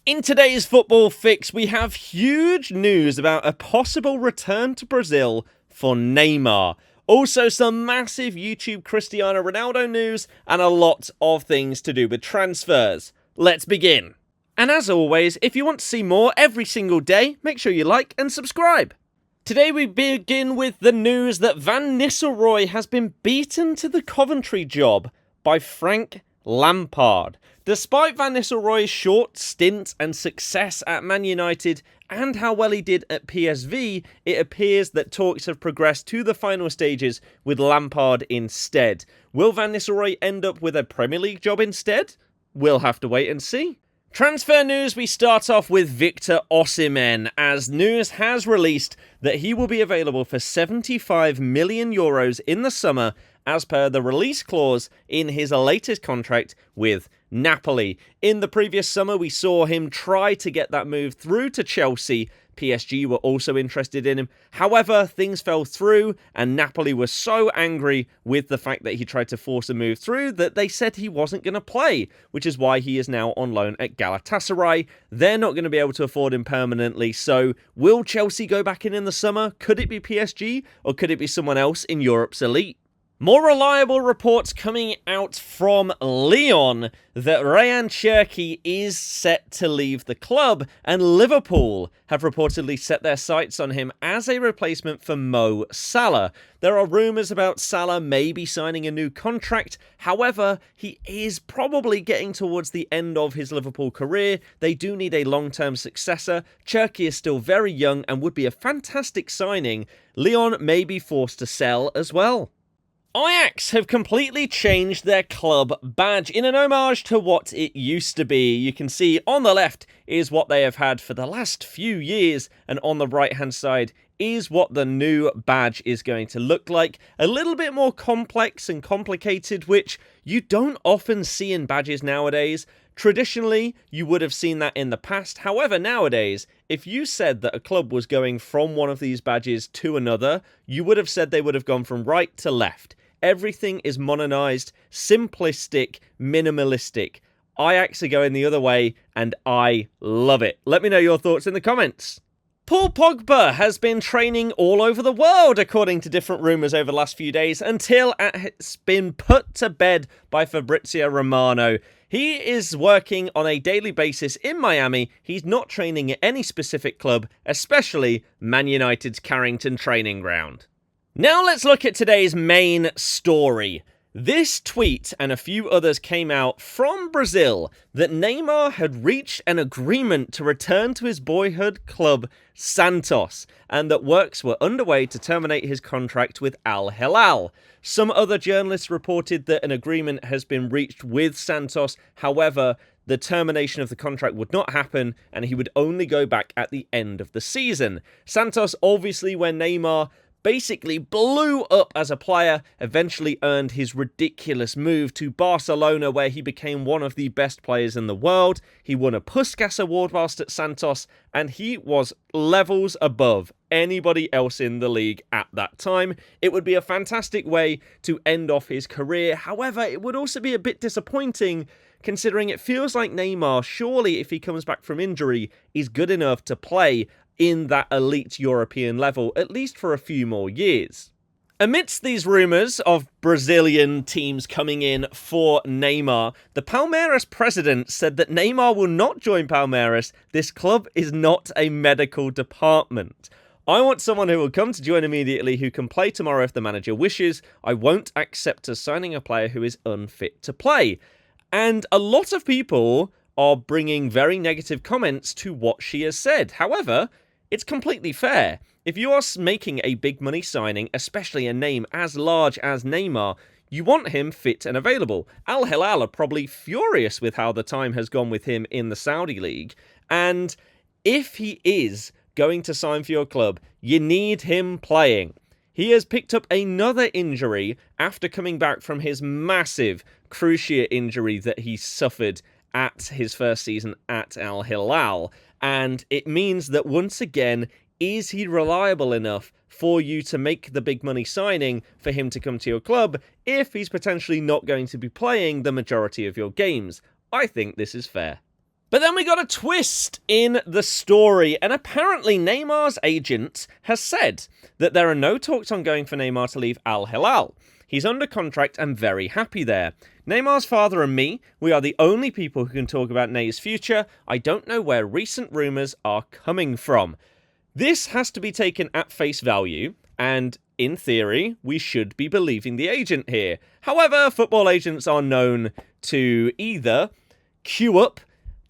In today's football fix, we have huge news about a possible return to Brazil for Neymar. Also, some massive YouTube Cristiano Ronaldo news and a lot of things to do with transfers. Let's begin. And as always, if you want to see more every single day, make sure you like and subscribe. Today we begin with the news that Van Nistelrooy has been beaten to the Coventry job by Frank Lampard. Despite Van Nistelrooy's short stint and success at Man United and how well he did at PSV, it appears that talks have progressed to the final stages with Lampard instead. Will Van Nistelrooy end up with a Premier League job instead? We'll have to wait and see. Transfer news, we start off with Victor Osimhen, as news has released that he will be available for €75 million in the summer as per the release clause in his latest contract with Napoli. In the previous summer, we saw him try to get that move through to Chelsea. PSG were also interested in him. However, things fell through, and Napoli were so angry with the fact that he tried to force a move through that they said he wasn't going to play, which is why he is now on loan at Galatasaray. They're not going to be able to afford him permanently, so will Chelsea go back in the summer? Could it be PSG, or could it be someone else in Europe's elite? More reliable reports coming out from Lyon that Ryan Cherki is set to leave the club, and Liverpool have reportedly set their sights on him as a replacement for Mo Salah. There are rumours about Salah maybe signing a new contract. However, he is probably getting towards the end of his Liverpool career. They do need a long-term successor. Cherki is still very young and would be a fantastic signing. Lyon may be forced to sell as well. Ajax have completely changed their club badge in an homage to what it used to be. You can see on the left is what they have had for the last few years, and on the right hand side is what the new badge is going to look like. A little bit more complex and complicated, which you don't often see in badges nowadays. Traditionally, you would have seen that in the past. However, nowadays, if you said that a club was going from one of these badges to another, you would have said they would have gone from right to left. Everything is modernized, simplistic, minimalistic. Ajax are going the other way, and I love it. Let me know your thoughts in the comments. Paul Pogba has been training all over the world, according to different rumours over the last few days, until it's been put to bed by Fabrizio Romano. He is working on a daily basis in Miami. He's not training at any specific club, especially Man United's Carrington training ground. Now let's look at today's main story. This tweet and a few others came out from Brazil that Neymar had reached an agreement to return to his boyhood club Santos, and that works were underway to terminate his contract with Al Hilal. Some other journalists reported that an agreement has been reached with Santos. However, the termination of the contract would not happen, and he would only go back at the end of the season. Santos, obviously, when Neymar basically blew up as a player, eventually earned his ridiculous move to Barcelona, where he became one of the best players in the world. He won a Puskas Award whilst at Santos, and he was levels above anybody else in the league at that time. It would be a fantastic way to end off his career. However, it would also be a bit disappointing, considering it feels like Neymar, surely if he comes back from injury, is good enough to play in that elite European level, at least for a few more years. Amidst these rumours of Brazilian teams coming in for Neymar, the Palmeiras president said that Neymar will not join Palmeiras. This club is not a medical department. I want someone who will come to join immediately, who can play tomorrow if the manager wishes. I won't accept us signing a player who is unfit to play. And a lot of people are bringing very negative comments to what she has said. However, it's completely fair. If you are making a big money signing, especially a name as large as Neymar, you want him fit and available. Al Hilal are probably furious with how the time has gone with him in the Saudi League. And if he is going to sign for your club, you need him playing. He has picked up another injury after coming back from his massive cruciate injury that he suffered at his first season at Al Hilal. And it means that once again, is he reliable enough for you to make the big money signing for him to come to your club if he's potentially not going to be playing the majority of your games? I think this is fair. But then we got a twist in the story, and apparently Neymar's agent has said that there are no talks ongoing for Neymar to leave Al Hilal. He's under contract and very happy there. Neymar's father and me, we are the only people who can talk about Ney's future. I don't know where recent rumours are coming from. This has to be taken at face value, and in theory, we should be believing the agent here. However, football agents are known to either queue up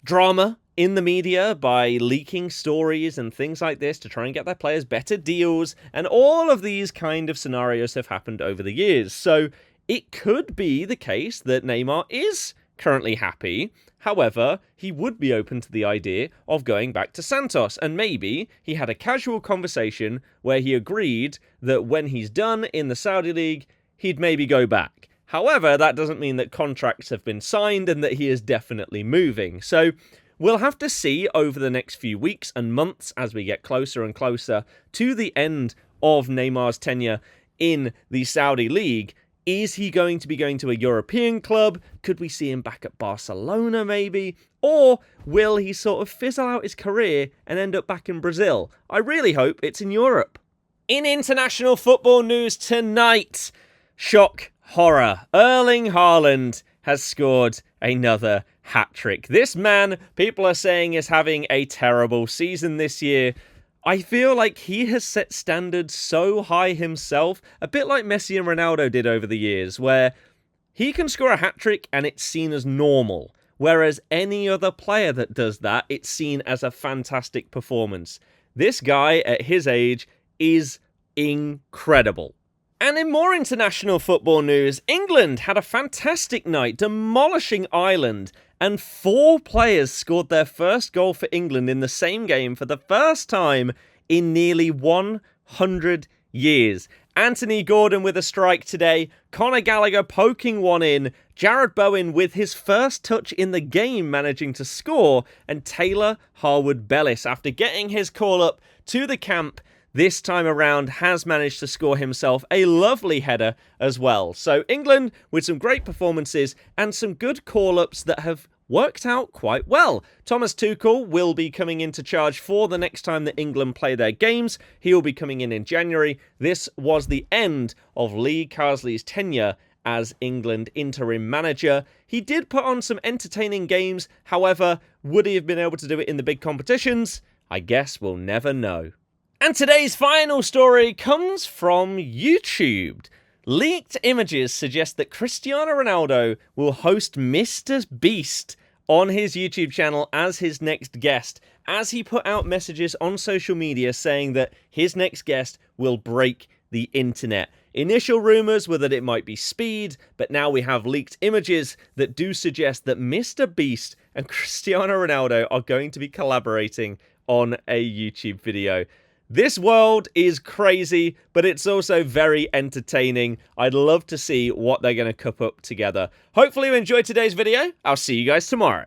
drama in the media by leaking stories and things like this to try and get their players better deals, and all of these kind of scenarios have happened over the years. So it could be the case that Neymar is currently happy. However, he would be open to the idea of going back to Santos, and maybe he had a casual conversation where he agreed that when he's done in the Saudi League, he'd maybe go back. However, that doesn't mean that contracts have been signed and that he is definitely moving. So we'll have to see over the next few weeks and months as we get closer and closer to the end of Neymar's tenure in the Saudi League. Is he going to be going to a European club? Could we see him back at Barcelona maybe? Or will he sort of fizzle out his career and end up back in Brazil? I really hope it's in Europe. In international football news tonight, shock, horror, Erling Haaland has scored another hat-trick. This man, people are saying, is having a terrible season this year. I feel like he has set standards so high himself, a bit like Messi and Ronaldo did over the years, where he can score a hat-trick and it's seen as normal, whereas any other player that does that, it's seen as a fantastic performance. This guy, at his age, is incredible. And in more international football news, England had a fantastic night, demolishing Ireland, and 4 players scored their first goal for England in the same game for the first time in nearly 100 years. Anthony Gordon with a strike today, Conor Gallagher poking one in, Jared Bowen with his first touch in the game managing to score, and Taylor Harwood-Bellis, after getting his call up to the camp, this time around has managed to score himself a lovely header as well. So England with some great performances and some good call-ups that have worked out quite well. Thomas Tuchel will be coming into charge for the next time that England play their games. He will be coming in January. This was the end of Lee Carsley's tenure as England interim manager. He did put on some entertaining games. However, would he have been able to do it in the big competitions? I guess we'll never know. And today's final story comes from YouTube. Leaked images suggest that Cristiano Ronaldo will host Mr. Beast on his YouTube channel as his next guest, as he put out messages on social media saying that his next guest will break the internet. Initial rumours were that it might be Speed, but now we have leaked images that do suggest that Mr. Beast and Cristiano Ronaldo are going to be collaborating on a YouTube video. This world is crazy, but it's also very entertaining. I'd love to see what they're going to cup up together. Hopefully you enjoyed today's video. I'll see you guys tomorrow.